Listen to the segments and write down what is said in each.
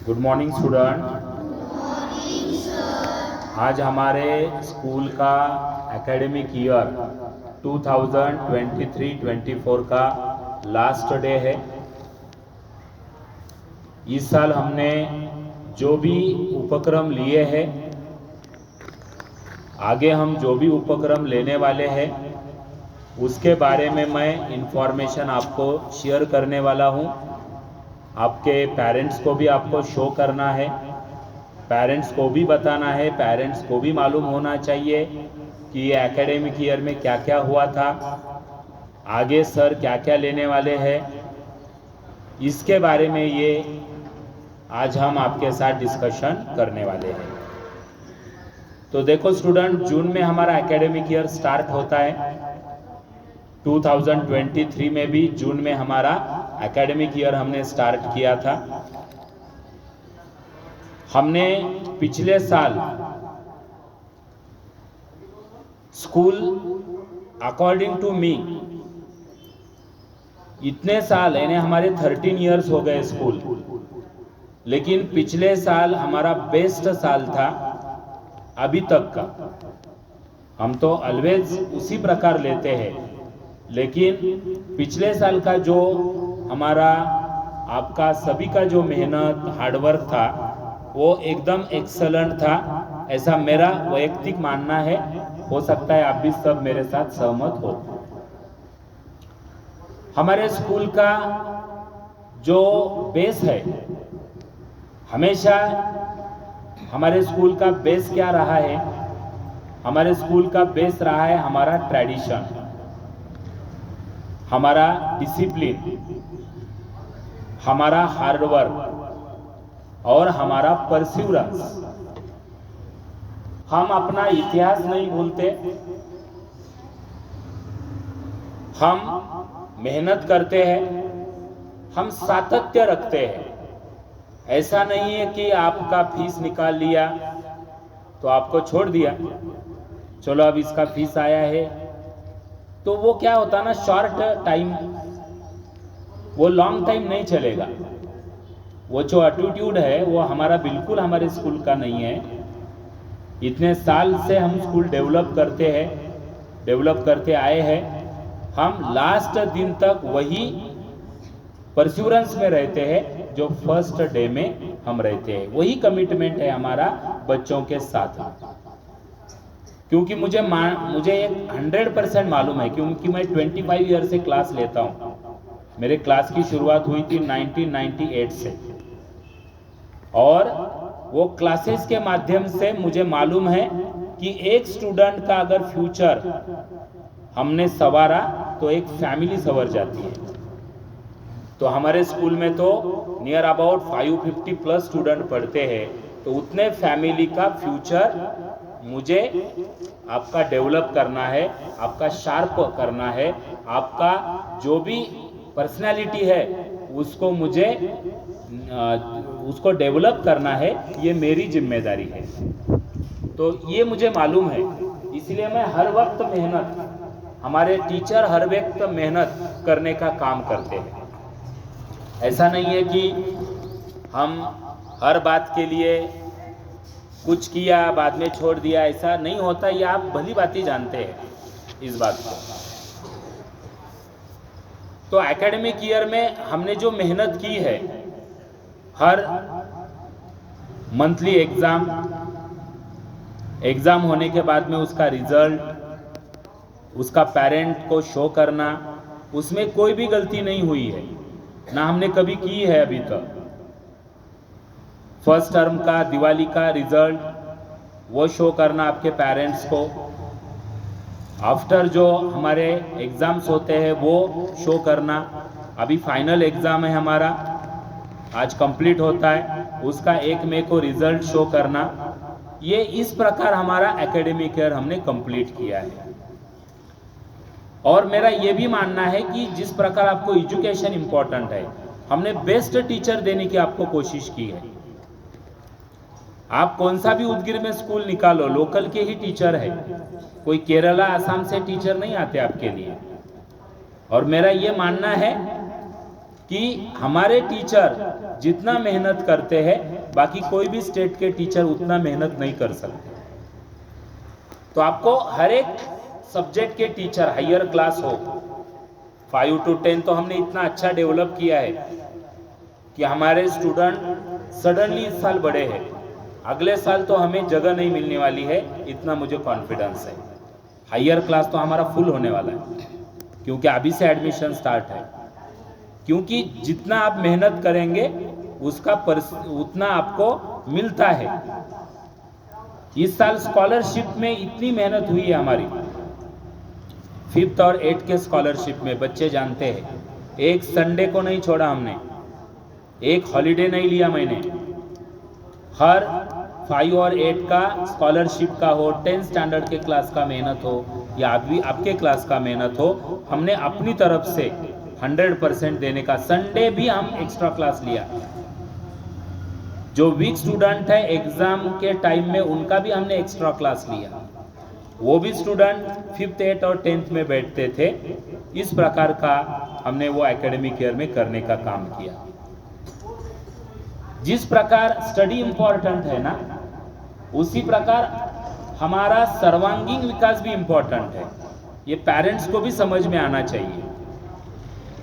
Good morning student. आज हमारे school का एकेडमिक ईयर 2023-24 का लास्ट डे है। इस साल हमने जो भी उपक्रम लिए हैं, आगे हम जो भी उपक्रम लेने वाले हैं, उसके बारे में मैं इंफॉर्मेशन आपको शेयर करने वाला हूँ। आपके पेरेंट्स को भी आपको शो करना है, पेरेंट्स को भी बताना है, पेरेंट्स को भी मालूम होना चाहिए कि ये एकेडमिक ईयर में क्या क्या हुआ था, आगे सर क्या क्या लेने वाले हैं। इसके बारे में ये आज हम आपके साथ डिस्कशन करने वाले हैं। तो देखो स्टूडेंट, जून में हमारा एकेडमिक ईयर स्टार्ट होता है। 2023 में भी जून में हमारा एकेडमिक ईयर हमने स्टार्ट किया था। हमने पिछले साल स्कूल अकॉर्डिंग टू मी इतने साल यानी हमारे 13 इयर्स हो गए स्कूल, लेकिन पिछले साल हमारा बेस्ट साल था अभी तक का। हम तो ऑलवेज उसी प्रकार लेते हैं, लेकिन पिछले साल का जो हमारा आपका सभी का जो मेहनत हार्डवर्क था वो एकदम एक्सलेंट था, ऐसा मेरा वैयक्तिक मानना है। हो सकता है आप भी सब मेरे साथ सहमत हो। हमारे स्कूल का जो बेस है, हमेशा हमारे स्कूल का बेस क्या रहा है? हमारे स्कूल का बेस रहा है हमारा ट्रेडिशन, हमारा डिसिप्लिन, हमारा हार्डवर्क और हमारा परसिवरेंस। हम अपना इतिहास नहीं भूलते, हम मेहनत करते हैं, हम सातत्य रखते हैं। ऐसा नहीं है कि आपका फीस निकाल लिया तो आपको छोड़ दिया, चलो अब इसका फीस आया है, तो वो क्या होता ना, शॉर्ट टाइम, वो लॉन्ग टाइम नहीं चलेगा। वो जो एटीट्यूड है वो हमारा बिल्कुल हमारे स्कूल का नहीं है। इतने साल से हम स्कूल डेवलप करते आए हैं। हम लास्ट दिन तक वही परसिवरेंस में रहते हैं जो फर्स्ट डे में हम रहते हैं। वही कमिटमेंट है हमारा बच्चों के साथ, क्योंकि मुझे 100% मालूम है, क्योंकि मैं 25 ईयर से क्लास लेता हूँ। मेरे क्लास की शुरुआत हुई थी 1998 से, और वो क्लासेस के माध्यम से मुझे मालूम है कि एक स्टूडेंट का अगर फ्यूचर हमने संवारा तो एक फैमिली संवर जाती है। तो हमारे स्कूल में तो नियर अबाउट 550 प्लस स्टूडेंट पढ़ते हैं, तो उतने फैमिली का फ्यूचर मुझे आपका डेवलप करना है, आपका शार्प करना है, आपका जो भी पर्सनालिटी है उसको मुझे उसको डेवलप करना है, ये मेरी जिम्मेदारी है। तो ये मुझे मालूम है, इसलिए मैं हर वक्त मेहनत, हमारे टीचर हर वक्त मेहनत करने का काम करते हैं। ऐसा नहीं है कि हम हर बात के लिए कुछ किया बाद में छोड़ दिया, ऐसा नहीं होता। ये आप भली बात ही जानते हैं इस बात को। तो एकेडमिक ईयर में हमने जो मेहनत की है, हर मंथली एग्ज़ाम होने के बाद में उसका रिजल्ट, उसका पेरेंट को शो करना, उसमें कोई भी गलती नहीं हुई है, ना हमने कभी की है अभी तक। फर्स्ट टर्म का, दिवाली का रिजल्ट वो शो करना आपके पेरेंट्स को, आफ्टर जो हमारे एग्ज़ाम्स होते हैं वो शो करना। अभी फाइनल एग्ज़ाम है हमारा, आज कंप्लीट होता है, उसका 1 मई को रिजल्ट शो करना। ये इस प्रकार हमारा एकेडमिक ईयर हमने कंप्लीट किया है। और मेरा ये भी मानना है कि जिस प्रकार आपको एजुकेशन इम्पोर्टेंट है, हमने बेस्ट टीचर देने की आपको कोशिश की है। आप कौन सा भी उदगिर में स्कूल निकालो, लोकल के ही टीचर है, कोई केरला आसाम से टीचर नहीं आते आपके लिए। और मेरा ये मानना है कि हमारे टीचर जितना मेहनत करते हैं बाकी कोई भी स्टेट के टीचर उतना मेहनत नहीं कर सकते। तो आपको हर एक सब्जेक्ट के टीचर हायर क्लास हो 5 to 10 तो हमने इतना अच्छा डेवलप किया है कि हमारे स्टूडेंट सडनली इस साल बढ़े हैं, अगले साल तो हमें जगह नहीं मिलने वाली है, इतना मुझे कॉन्फिडेंस है। हायर क्लास तो हमारा फुल होने वाला है क्योंकि अभी से एडमिशन स्टार्ट है, क्योंकि जितना आप मेहनत करेंगे उसका उतना आपको मिलता है। इस साल स्कॉलरशिप में इतनी मेहनत हुई है हमारी, 5th और 8th के स्कॉलरशिप में बच्चे जानते हैं, एक संडे को नहीं छोड़ा हमने, एक हॉलीडे नहीं लिया मैंने। हर 5 और 8 का स्कॉलरशिप का हो, 10th स्टैंडर्ड के क्लास का मेहनत हो या अभी आपके क्लास का मेहनत हो, हमने अपनी तरफ से 100% देने का। संडे भी हम एक्स्ट्रा क्लास लिया। जो वीक स्टूडेंट है एग्जाम के टाइम में उनका भी हमने एक्स्ट्रा क्लास लिया, वो भी स्टूडेंट 5th 8th और 10th में बैठते थे। इस प्रकार का हमने वो एकेडमिक ईयर में करने का काम किया। जिस प्रकार स्टडी इंपॉर्टेंट है ना, उसी प्रकार हमारा सर्वांगीण विकास भी इंपॉर्टेंट है। ये पेरेंट्स को भी समझ में आना चाहिए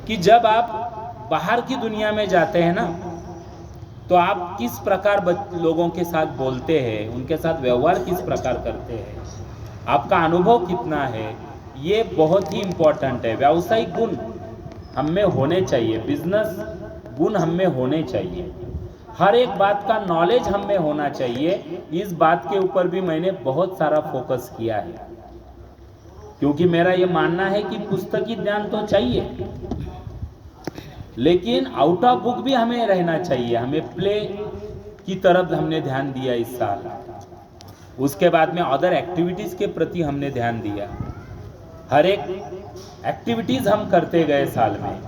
कि जब आप बाहर की दुनिया में जाते हैं ना, तो आप किस प्रकार लोगों के साथ बोलते हैं, उनके साथ व्यवहार किस प्रकार करते हैं, आपका अनुभव कितना है, ये बहुत ही इंपॉर्टेंट है। व्यावसायिक गुण हम में होने चाहिए, बिजनेस गुण हम में होने चाहिए, हर एक बात का नॉलेज हम में होना चाहिए। इस बात के ऊपर भी मैंने बहुत सारा फोकस किया है, क्योंकि मेरा ये मानना है कि पुस्तकी ज्ञान तो चाहिए, लेकिन आउट ऑफ बुक भी हमें रहना चाहिए। हमें प्ले की तरफ हमने ध्यान दिया इस साल, उसके बाद में अदर एक्टिविटीज़ के प्रति हमने ध्यान दिया। हर एक एक्टिविटीज़ हम करते गए साल में।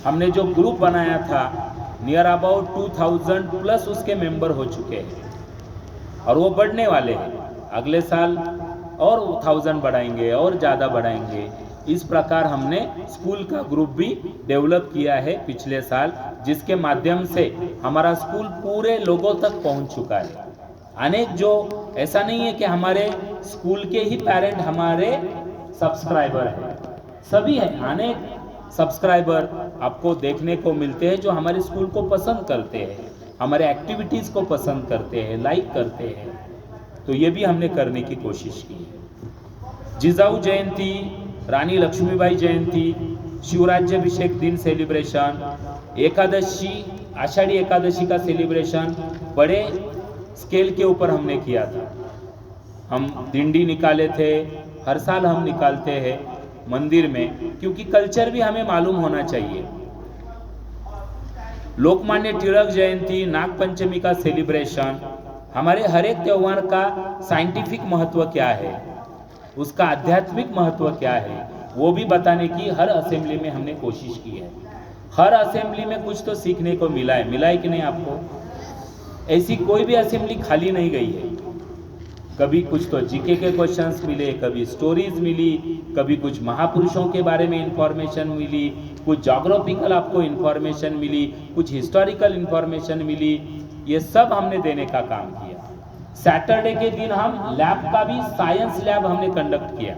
हमने जो ग्रुप बनाया था नियर अबाउट 2000 प्लस उसके मेंबर हो चुके हैं और वो बढ़ने वाले हैं। अगले साल और 1000 बढ़ाएंगे और ज़्यादा बढ़ाएंगे। इस प्रकार हमने स्कूल का ग्रुप भी डेवलप किया है पिछले साल, जिसके माध्यम से हमारा स्कूल पूरे लोगों तक पहुंच चुका है। अनेक जो ऐसा नहीं है कि हमारे स्कूल के ही पेरेंट हमारे सब्सक्राइबर हैं, सभी हैं। अनेक सब्सक्राइबर आपको देखने को मिलते हैं जो हमारे स्कूल को पसंद करते हैं, हमारे एक्टिविटीज़ को पसंद करते हैं, लाइक करते हैं। तो ये भी हमने करने की कोशिश की है। जिजाऊ जयंती, रानी लक्ष्मीबाई जयंती, शिवराज्याभिषेक दिन सेलिब्रेशन, एकादशी, आषाढ़ी एकादशी का सेलिब्रेशन बड़े स्केल के ऊपर हमने किया था। हम दिंडी निकाले थे, हर साल हम निकालते हैं मंदिर में, क्योंकि कल्चर भी हमें मालूम होना चाहिए। लोकमान्य तिलक जयंती, नाग पंचमी का सेलिब्रेशन, हमारे हर एक त्योहार का साइंटिफिक महत्व क्या है, उसका आध्यात्मिक महत्व क्या है, वो भी बताने की हर असेंबली में हमने कोशिश की है। हर असेंबली में कुछ तो सीखने को मिला है कि नहीं आपको? ऐसी कोई भी असेंबली खाली नहीं गई है। कभी कुछ तो जीके के क्वेश्चंस मिले, कभी स्टोरीज मिली, कभी कुछ महापुरुषों के बारे में इंफॉर्मेशन मिली, कुछ ज्योग्राफिकल आपको इंफॉर्मेशन मिली, कुछ हिस्टोरिकल इंफॉर्मेशन मिली। ये सब हमने देने का काम किया। सैटरडे के दिन हम लैब का भी, साइंस लैब हमने कंडक्ट किया।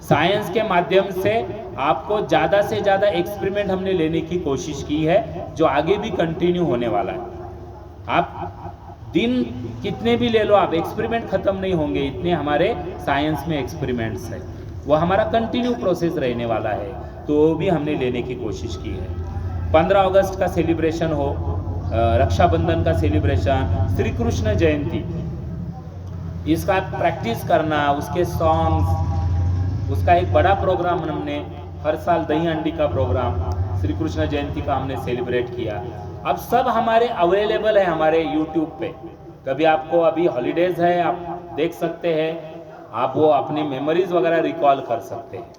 साइंस के माध्यम से आपको ज़्यादा से ज़्यादा एक्सपेरिमेंट हमने लेने की कोशिश की है, जो आगे भी कंटिन्यू होने वाला है। आप दिन कितने भी ले लो, आप एक्सपेरिमेंट खत्म नहीं होंगे, इतने हमारे साइंस में एक्सपेरिमेंट्स है। वो हमारा कंटिन्यू प्रोसेस रहने वाला है, तो वो भी हमने लेने की कोशिश की है। 15 अगस्त का सेलिब्रेशन हो, रक्षाबंधन का सेलिब्रेशन, श्री कृष्ण जयंती, इसका प्रैक्टिस करना, उसके सॉन्ग्स, उसका एक बड़ा प्रोग्राम हमने हर साल दही अंडी का प्रोग्राम श्री कृष्ण जयंती का हमने सेलिब्रेट किया। अब सब हमारे अवेलेबल है हमारे यूट्यूब पे। कभी आपको अभी हॉलीडेज है, आप देख सकते हैं, आप वो अपनी मेमोरीज वगैरह रिकॉल कर सकते हैं।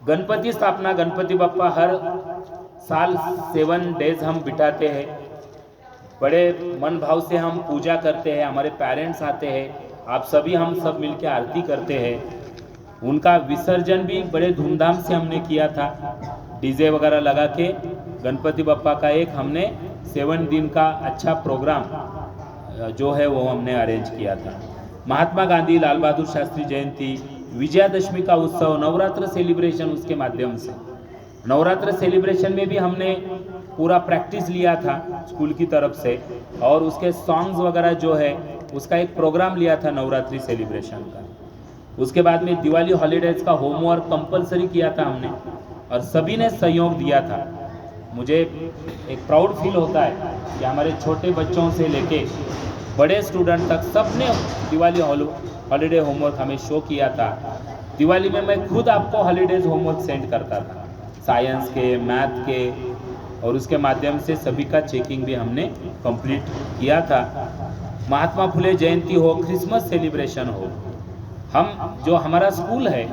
गणपति स्थापना, गणपति बप्पा हर साल 7 डेज हम बिठाते हैं, बड़े मन भाव से हम पूजा करते हैं। हमारे पेरेंट्स आते हैं, आप सभी हम सब मिलकर आरती करते हैं। उनका विसर्जन भी बड़े धूमधाम से हमने किया था। डीजे वगैरह लगा के गणपति बप्पा का एक हमने 7 दिन का अच्छा प्रोग्राम जो है वो हमने अरेंज किया था। महात्मा गांधी, लाल बहादुर शास्त्री जयंती, विजयादशमी का उत्सव, नवरात्र सेलिब्रेशन, उसके माध्यम से नवरात्र सेलिब्रेशन में भी हमने पूरा प्रैक्टिस लिया था स्कूल की तरफ से, और उसके सॉन्ग्स वगैरह जो है उसका एक प्रोग्राम लिया था नवरात्रि सेलिब्रेशन का। उसके बाद में दिवाली हॉलीडेज का होमवर्क कंपलसरी किया था हमने, और सभी ने सहयोग दिया था। मुझे एक प्राउड फील होता है कि हमारे छोटे बच्चों से लेके बड़े स्टूडेंट तक सबने दिवाली हॉलीडे होमवर्क हमें शो किया था। दिवाली में मैं खुद आपको हॉलीडेज होमवर्क सेंड करता था, साइंस के, मैथ के, और उसके माध्यम से सभी का चेकिंग भी हमने कंप्लीट किया था। महात्मा फुले जयंती हो, क्रिसमस सेलिब्रेशन हो, हम जो हमारा स्कूल है,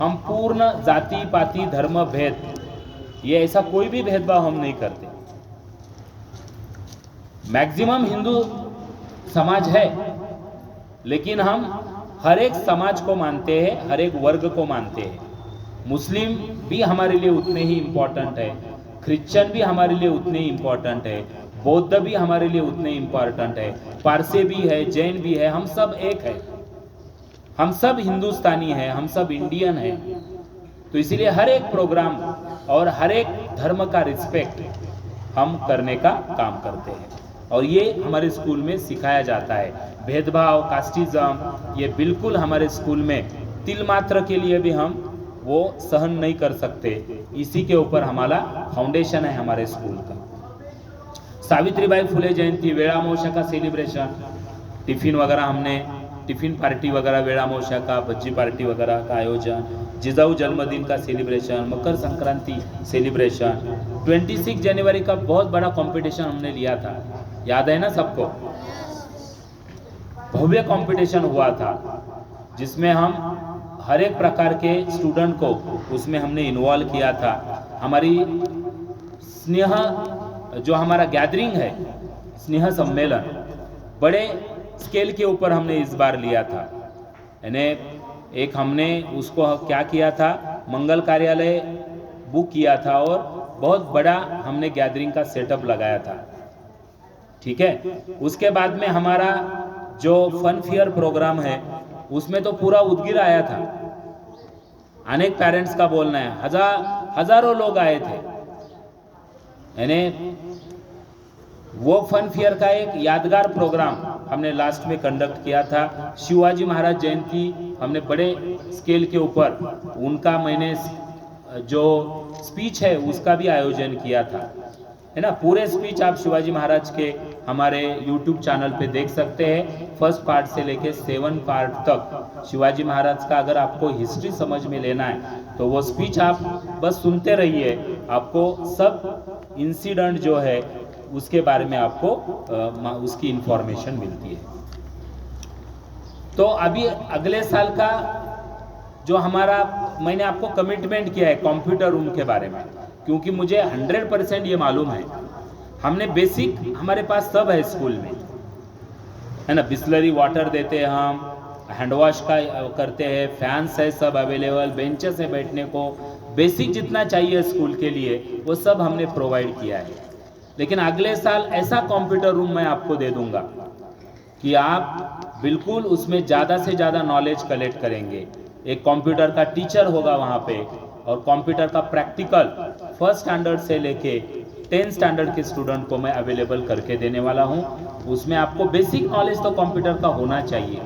हम पूर्ण जाति पाति धर्म भेद, ये ऐसा कोई भी भेदभाव हम नहीं करते। मैक्सिमम हिंदू समाज है, लेकिन हम हर एक समाज को मानते हैं, हर एक वर्ग को मानते हैं। मुस्लिम भी हमारे लिए उतने ही इम्पोर्टेंट है, क्रिश्चियन भी हमारे लिए उतने ही इम्पोर्टेंट है, बौद्ध भी हमारे लिए उतने इम्पोर्टेंट है, पारसी भी है, जैन भी है, हम सब एक है, हम सब हिंदुस्तानी हैं, हम सब इंडियन हैं। तो इसीलिए हर एक प्रोग्राम और हर एक धर्म का रिस्पेक्ट हम करने का काम करते हैं, और ये हमारे स्कूल में सिखाया जाता है। भेदभाव, कास्टिज्म, ये बिल्कुल हमारे स्कूल में तिल मात्र के लिए भी हम वो सहन नहीं कर सकते। इसी के ऊपर हमारा फाउंडेशन है हमारे स्कूल का। सावित्रीबाई फुले जयंती, वेळामोशा का सेलिब्रेशन, टिफिन वगैरह हमने, टिफिन पार्टी वगैरह, वेळामोशा का भज्जी पार्टी वगैरह का आयोजन, जिजाऊ जन्मदिन का सेलिब्रेशन, मकर संक्रांति सेलिब्रेशन, 26 जनवरी का बहुत बड़ा कंपटीशन हमने लिया था, याद है ना सबको? भव्य कंपटीशन हुआ था जिसमें हम हर एक प्रकार के स्टूडेंट को उसमें हमने इन्वॉल्व किया था। हमारी स्नेह जो हमारा गैदरिंग है, स्नेह सम्मेलन, बड़े स्केल के ऊपर हमने इस बार लिया था। यानी एक हमने उसको क्या किया था, मंगल कार्यालय बुक किया था और बहुत बड़ा हमने गैदरिंग का सेटअप लगाया था, ठीक है। उसके बाद में हमारा जो फन फेयर प्रोग्राम है उसमें तो पूरा उदगिर आया था, अनेक पेरेंट्स का बोलना है, हजारों लोग आए थे। यानी वो फन फेयर का एक यादगार प्रोग्राम हमने लास्ट में कंडक्ट किया था। शिवाजी महाराज जयंती हमने बड़े स्केल के ऊपर उनका मैंने जो स्पीच है उसका भी आयोजन किया था, है ना। पूरे स्पीच आप शिवाजी महाराज के हमारे YouTube चैनल पे देख सकते हैं, फर्स्ट पार्ट से लेके 7 पार्ट तक शिवाजी महाराज का अगर आपको हिस्ट्री समझ में लेना है तो वो स्पीच आप बस सुनते रहिए, आपको सब इंसिडेंट जो है उसके बारे में आपको उसकी इंफॉर्मेशन मिलती है। तो अभी अगले साल का जो हमारा, मैंने आपको कमिटमेंट किया है कंप्यूटर रूम के बारे में, क्योंकि मुझे 100% ये मालूम है, हमने बेसिक हमारे पास सब है स्कूल में, है ना। बिस्लरी वाटर देते हैं हम, हैंड वॉश का करते हैं, फैंस है सब अवेलेबल, बेंचेस है बैठने को, बेसिक जितना चाहिए स्कूल के लिए वो सब हमने प्रोवाइड किया है। लेकिन अगले साल ऐसा कंप्यूटर रूम मैं आपको दे दूंगा कि आप बिल्कुल उसमें ज़्यादा से ज़्यादा नॉलेज कलेक्ट करेंगे। एक कंप्यूटर का टीचर होगा वहाँ पे, और कंप्यूटर का प्रैक्टिकल फर्स्ट स्टैंडर्ड से लेके 10 स्टैंडर्ड के स्टूडेंट को मैं अवेलेबल करके देने वाला हूँ। उसमें आपको बेसिक नॉलेज तो कंप्यूटर का होना चाहिए,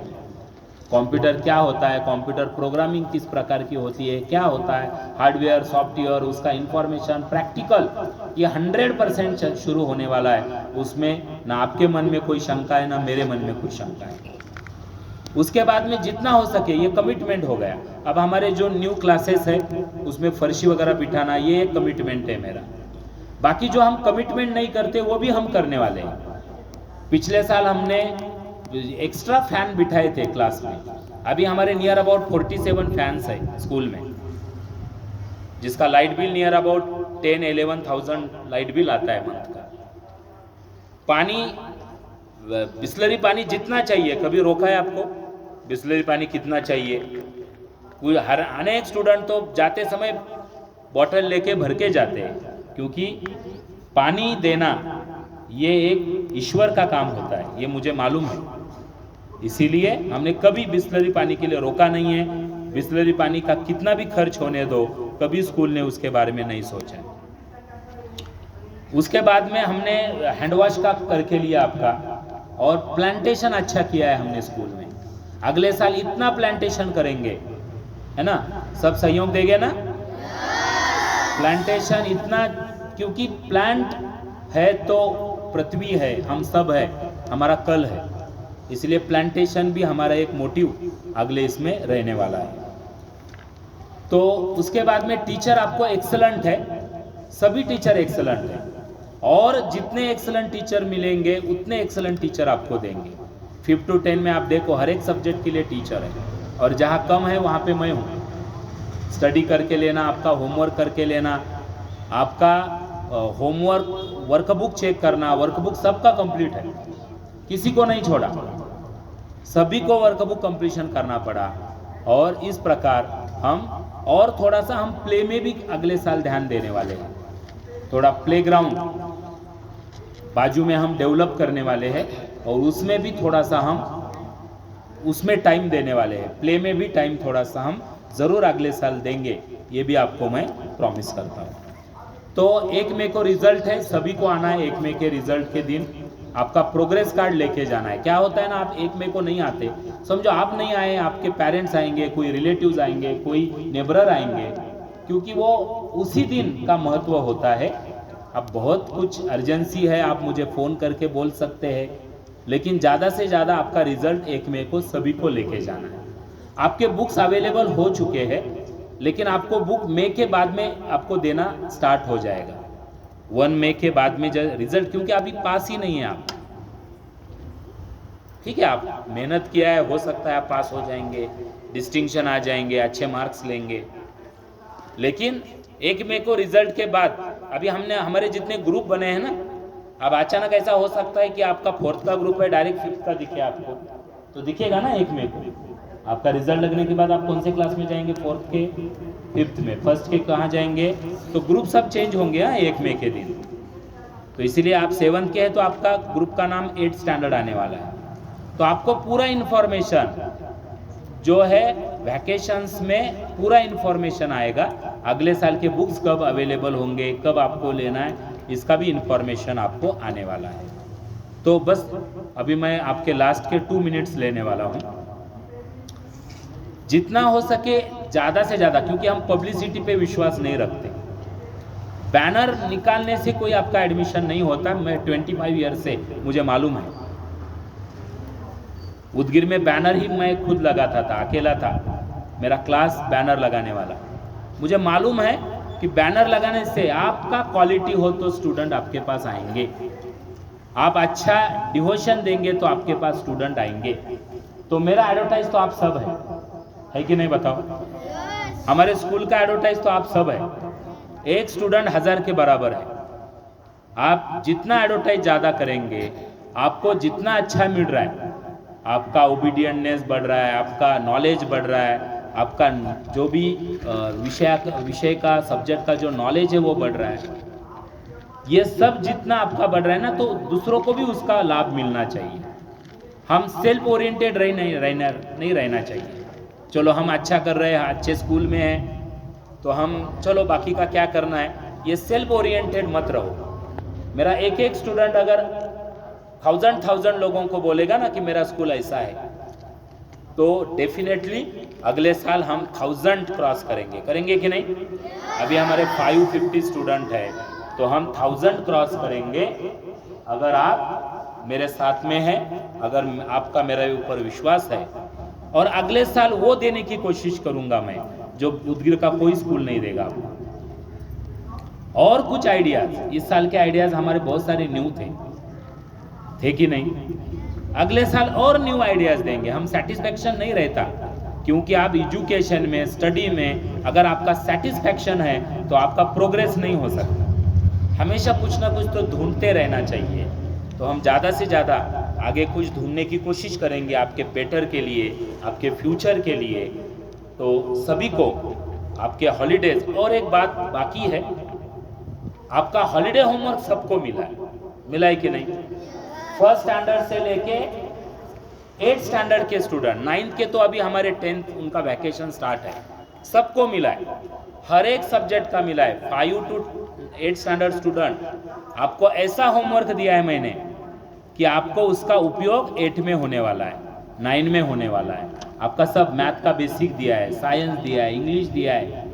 कंप्यूटर क्या होता है, कंप्यूटर प्रोग्रामिंग किस प्रकार की होती है, क्या होता है, हार्डवेयर सॉफ्टवेयर, उसका इंफॉर्मेशन, प्रैक्टिकल, ये 100% शुरू होने वाला है। उसमें ना आपके मन में कोई शंका है ना मेरे मन में कोई शंका है। उसके बाद में जितना हो सके, ये कमिटमेंट हो गया। अब हमारे जो न्यू क्लासेस है उसमें फर्शी वगैरह बिठाना, ये एक कमिटमेंट है मेरा। बाकी जो हम कमिटमेंट नहीं करते वो भी हम करने वाले हैं। पिछले साल हमने एक्स्ट्रा फैन बिठाए थे क्लास में, अभी हमारे नियर अबाउट 47 फैंस है स्कूल में, जिसका light bill near about 10-11,000 light bill आता है मंथ का। पानी, बिस्लरी पानी जितना चाहिए, कभी रोका है आपको बिस्लरी पानी कितना चाहिए? कोई हर अनेक स्टूडेंट तो जाते समय बॉटल लेके भर के जाते हैं, क्योंकि पानी देना ये एक ईश्वर का काम होता है, ये मुझे मालूम है। इसीलिए हमने कभी बिस्लरी पानी के लिए रोका नहीं है। बिस्लरी पानी का कितना भी खर्च होने दो, कभी स्कूल ने उसके बारे में नहीं सोचा। उसके बाद में हमने हैंड वॉश का करके लिया आपका, और प्लांटेशन अच्छा किया है हमने स्कूल में। अगले साल इतना प्लांटेशन करेंगे, है ना? सब सहयोग देंगे ना? प्लांटेशन इतना, क्योंकि प्लांट है तो पृथ्वी है, हम सब है, हमारा कल है। इसलिए प्लांटेशन भी हमारा एक मोटिव अगले इसमें रहने वाला है। तो उसके बाद में टीचर आपको एक्सेलेंट है, सभी टीचर एक्सेलेंट है, और जितने एक्सेलेंट टीचर मिलेंगे उतने एक्सेलेंट टीचर आपको देंगे। 5 to 10 में आप देखो हर एक सब्जेक्ट के लिए टीचर है, और जहाँ कम है वहाँ पे मैं हूँ। स्टडी करके लेना, आपका होमवर्क करके लेना, आपका होमवर्क वर्कबुक चेक करना, वर्कबुक सबका कंप्लीट है, किसी को नहीं छोड़ा, सभी को वर्कबुक कंप्लीशन करना पड़ा। और इस प्रकार हम और थोड़ा सा हम प्ले में भी अगले साल ध्यान देने वाले हैं। थोड़ा प्लेग्राउंड बाजू में हम डेवलप करने वाले हैं, और उसमें भी थोड़ा सा हम उसमें टाइम देने वाले हैं। प्ले में भी टाइम थोड़ा सा हम ज़रूर अगले साल देंगे, ये भी आपको मैं प्रॉमिस करता हूँ। तो 1 मई को रिजल्ट है, सभी को आना है। 1 मई के रिजल्ट के दिन आपका प्रोग्रेस कार्ड लेके जाना है। क्या होता है ना, आप 1 मई को नहीं आते, समझो आप नहीं आए, आपके पेरेंट्स आएंगे, कोई रिलेटिव्स आएंगे, कोई नेबरर आएंगे, क्योंकि वो उसी दिन का महत्व होता है। अब बहुत कुछ अर्जेंसी है, आप मुझे फ़ोन करके बोल सकते हैं, लेकिन ज़्यादा से ज़्यादा आपका रिजल्ट 1 मई को सभी को लेके जाना है। आपके बुक्स अवेलेबल हो चुके हैं, लेकिन आपको बुक मई के बाद में आपको देना स्टार्ट हो जाएगा। 1 मई के बाद में जब रिजल्ट, क्योंकि अभी पास ही नहीं है आप, ठीक है? आप मेहनत किया है, हो सकता है आप पास हो जाएंगे, डिस्टिंक्शन आ जाएंगे, अच्छे मार्क्स लेंगे, लेकिन 1 मई को रिजल्ट के बाद अभी हमने हमारे जितने ग्रुप बने हैं ना, अब अचानक ऐसा हो सकता है कि आपका 4th का ग्रुप है, डायरेक्ट 5th का दिखे आपको, तो दिखेगा ना 1 मई को। आपका रिजल्ट लगने के बाद आप कौन से क्लास में जाएंगे? 4th के, 5th में, 1st के कहाँ जाएंगे? तो ग्रुप सब चेंज होंगे 1 मई के दिन। तो इसीलिए आप 7th के हैं तो आपका ग्रुप का नाम 8th स्टैंडर्ड आने वाला है। तो आपको पूरा इन्फॉर्मेशन जो है वैकेशंस में पूरा इन्फॉर्मेशन आएगा। अगले साल के बुक्स कब अवेलेबल होंगे, कब आपको लेना है, इसका भी इन्फॉर्मेशन आपको आने वाला है। तो बस अभी मैं आपके लास्ट के 2 मिनट्स लेने वाला हूँ। जितना हो सके ज़्यादा से ज़्यादा, क्योंकि हम पब्लिसिटी पे विश्वास नहीं रखते। बैनर निकालने से कोई आपका एडमिशन नहीं होता। मैं 25 ईयर से मुझे मालूम है, उदगिर में बैनर ही मैं खुद लगाता था, अकेला था, मेरा क्लास बैनर लगाने वाला। मुझे मालूम है कि बैनर लगाने से आपका क्वालिटी हो तो स्टूडेंट आपके पास आएंगे, आप अच्छा डिवोशन देंगे तो आपके पास स्टूडेंट आएंगे। तो मेरा एडवर्टाइज तो आप सब है कि नहीं बताओ? हमारे स्कूल का एडवर्टाइज तो आप सब है। एक स्टूडेंट 1000 के बराबर है। आप जितना एडवर्टाइज ज़्यादा करेंगे, आपको जितना अच्छा मिल रहा है, आपका ओबीडियंटनेस बढ़ रहा है, आपका नॉलेज बढ़ रहा है, आपका जो भी विषय का सब्जेक्ट का जो नॉलेज है वो बढ़ रहा है। ये सब जितना आपका बढ़ रहा है ना, तो दूसरों को भी उसका लाभ मिलना चाहिए। हम सेल्फ ओरिएंटेड नहीं रहना चाहिए। चलो हम अच्छा कर रहे हैं, अच्छे स्कूल में हैं, तो हम चलो बाकी का क्या करना है, ये सेल्फ ओरिएंटेड मत रहो। मेरा एक एक स्टूडेंट अगर 1000 लोगों को बोलेगा ना कि मेरा स्कूल ऐसा है, तो डेफिनेटली अगले साल हम 1000 क्रॉस करेंगे कि नहीं? अभी हमारे 550 स्टूडेंट है, तो हम 1000 क्रॉस करेंगे अगर आप मेरे साथ में हैं, अगर आपका मेरे ऊपर विश्वास है। और अगले साल वो देने की कोशिश करूंगा मैं जो उदगिर का कोई स्कूल नहीं देगा आपको। और कुछ आइडियाज, इस साल के आइडियाज हमारे बहुत सारे न्यू थे कि नहीं? अगले साल और न्यू आइडियाज देंगे। हम सेटिस्फैक्शन नहीं रहता, क्योंकि आप एजुकेशन में, स्टडी में अगर आपका सेटिस्फैक्शन है तो आपका प्रोग्रेस नहीं हो सकता। हमेशा कुछ ना कुछ तो ढूंढते रहना चाहिए। तो हम ज़्यादा से ज़्यादा आगे कुछ ढूंढने की कोशिश करेंगे आपके बेटर के लिए, आपके फ्यूचर के लिए। तो सभी को आपके हॉलीडेज। और एक बात बाकी है, आपका हॉलीडे होमवर्क सबको मिला है कि नहीं? फर्स्ट स्टैंडर्ड से लेके 8th स्टैंडर्ड के स्टूडेंट, 9th के तो अभी हमारे 10th उनका वैकेशन स्टार्ट है, सबको मिला है, हर एक सब्जेक्ट का मिला है। 5 to 8 स्टैंडर्ड स्टूडेंट, आपको ऐसा होमवर्क दिया है मैंने कि आपको उसका उपयोग 8 में होने वाला है, 9 में होने वाला है। आपका सब मैथ का बेसिक दिया है, साइंस दिया है, इंग्लिश दिया है,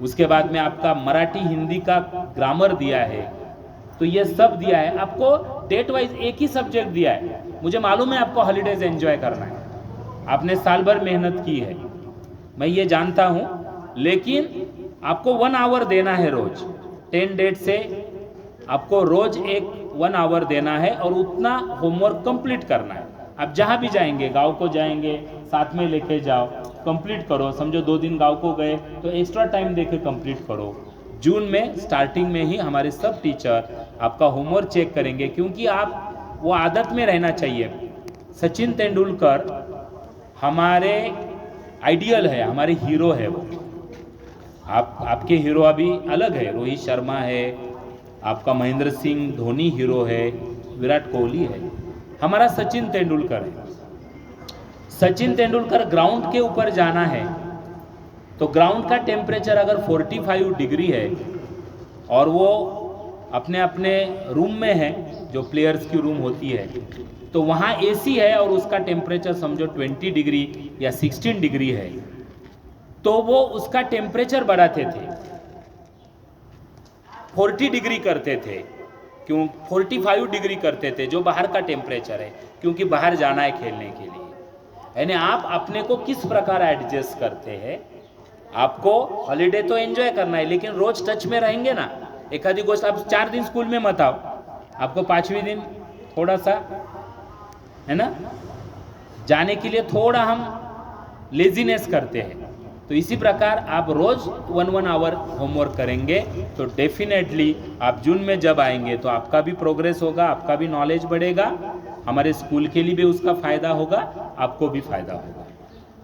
उसके बाद में आपका मराठी हिंदी का ग्रामर दिया है, तो ये सब दिया है। आपको डेट वाइज एक ही सब्जेक्ट दिया है। मुझे मालूम है आपको हॉलीडेज एंजॉय करना है, आपने साल भर मेहनत की है, मैं ये जानता हूँ, लेकिन आपको 1 आवर देना है रोज। 10 डेट से आपको रोज 1 आवर देना है और उतना होमवर्क कंप्लीट करना है। आप जहाँ भी जाएंगे, गांव को जाएंगे, साथ में लेके जाओ, कंप्लीट करो। समझो 2 दिन गांव को गए तो एक्स्ट्रा टाइम देके कंप्लीट करो। जून में स्टार्टिंग में ही हमारे सब टीचर आपका होमवर्क चेक करेंगे, क्योंकि आप वो आदत में रहना चाहिए। सचिन तेंदुलकर हमारे आइडियल है, हमारे हीरो है वो। आपके हीरो अभी अलग है, रोहित शर्मा है, आपका महेंद्र सिंह धोनी हीरो है, विराट कोहली है, हमारा सचिन तेंदुलकर है। सचिन तेंदुलकर ग्राउंड के ऊपर जाना है तो ग्राउंड का टेम्परेचर अगर 45 डिग्री है और वो अपने अपने रूम में है, जो प्लेयर्स की रूम होती है, तो वहाँ एसी है और उसका टेम्परेचर समझो 20 डिग्री या 16 डिग्री है, तो वो उसका टेम्परेचर बढ़ाते थे, 40 डिग्री करते थे। क्यों 45 डिग्री करते थे, जो बाहर का टेम्परेचर है, क्योंकि बाहर जाना है खेलने के लिए। यानी आप अपने को किस प्रकार एडजस्ट करते हैं। आपको हॉलीडे तो एंजॉय करना है, लेकिन रोज टच में रहेंगे ना। एक आधी गोष्ट आप 4 दिन स्कूल में मत आओ, आपको 5वें दिन थोड़ा सा है ना जाने के लिए थोड़ा हम लेजीनेस करते हैं। तो इसी प्रकार आप रोज 1 आवर होमवर्क करेंगे तो डेफिनेटली आप जून में जब आएंगे तो आपका भी प्रोग्रेस होगा, आपका भी नॉलेज बढ़ेगा, हमारे स्कूल के लिए भी उसका फायदा होगा, आपको भी फायदा होगा।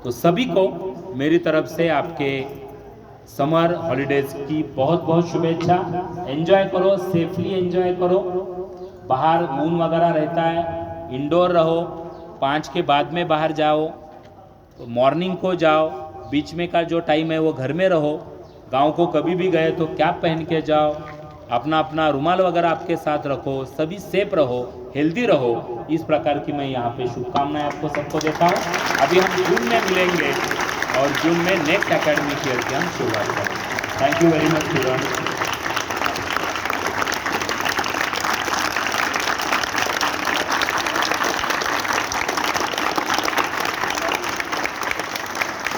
तो सभी को मेरी तरफ से आपके समर हॉलीडेज की बहुत बहुत शुभेच्छा। एंजॉय करो, सेफली एंजॉय करो। बाहर मून वगैरह रहता है, इंडोर रहो, 5 के बाद में बाहर जाओ, तो मॉर्निंग को जाओ, बीच में का जो टाइम है वो घर में रहो। गांव को कभी भी गए तो कैप पहन के जाओ, अपना अपना रुमाल वगैरह आपके साथ रखो, सभी सेफ रहो, हेल्दी रहो। इस प्रकार की मैं यहाँ पे शुभकामनाएं आपको सबको देता हूँ। अभी हम जून में मिलेंगे और जून में नेक्स्ट एकेडमिक ईयर की हम शुरुआत करेंगे। Thank you very much students.